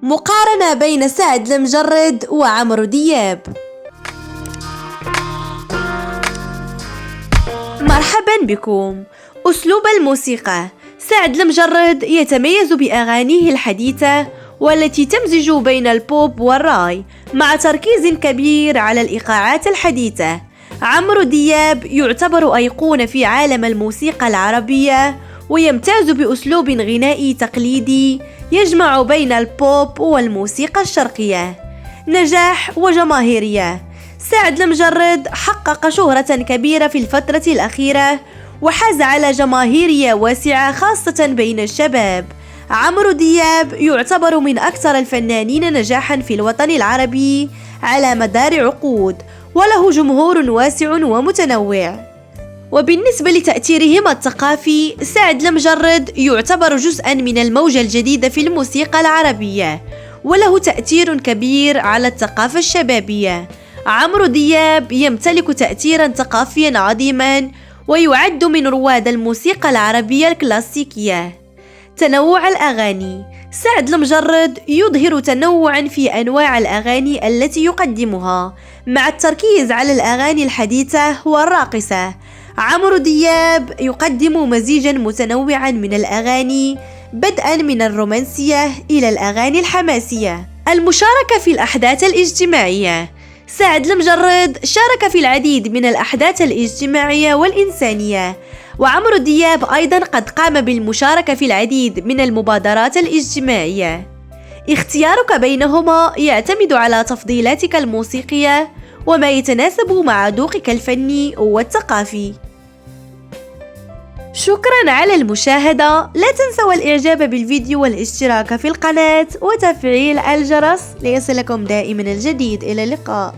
مقارنة بين سعد المجرد وعمرو دياب. مرحبا بكم. أسلوب الموسيقى: سعد المجرد يتميز بأغانيه الحديثة والتي تمزج بين البوب والراي مع تركيز كبير على الإيقاعات الحديثة. عمرو دياب يعتبر أيقونة في عالم الموسيقى العربية، ويمتاز بأسلوب غنائي تقليدي يجمع بين البوب والموسيقى الشرقية. نجاح وجماهيرية: سعد المجرد حقق شهرة كبيرة في الفترة الأخيرة وحاز على جماهيرية واسعة خاصة بين الشباب. عمرو دياب يعتبر من أكثر الفنانين نجاحا في الوطن العربي على مدار عقود، وله جمهور واسع ومتنوع. وبالنسبة لتأثيرهما الثقافي، سعد المجرد يعتبر جزءا من الموجة الجديدة في الموسيقى العربية، وله تأثير كبير على الثقافة الشبابية. عمرو دياب يمتلك تأثيرا ثقافيا عظيما، ويعد من رواد الموسيقى العربية الكلاسيكية. تنوع الأغاني: سعد المجرد يظهر تنوعا في أنواع الأغاني التي يقدمها، مع التركيز على الأغاني الحديثة والراقصة. عمرو دياب يقدم مزيجا متنوعا من الأغاني، بدءا من الرومانسية إلى الأغاني الحماسية. المشاركة في الأحداث الاجتماعية: سعد المجرد شارك في العديد من الأحداث الاجتماعية والإنسانية، وعمرو دياب أيضا قد قام بالمشاركة في العديد من المبادرات الاجتماعية. اختيارك بينهما يعتمد على تفضيلاتك الموسيقية وما يتناسب مع ذوقك الفني والثقافي. شكرا على المشاهدة. لا تنسوا الإعجاب بالفيديو والاشتراك في القناة وتفعيل الجرس ليصلكم دائما الجديد. إلى اللقاء.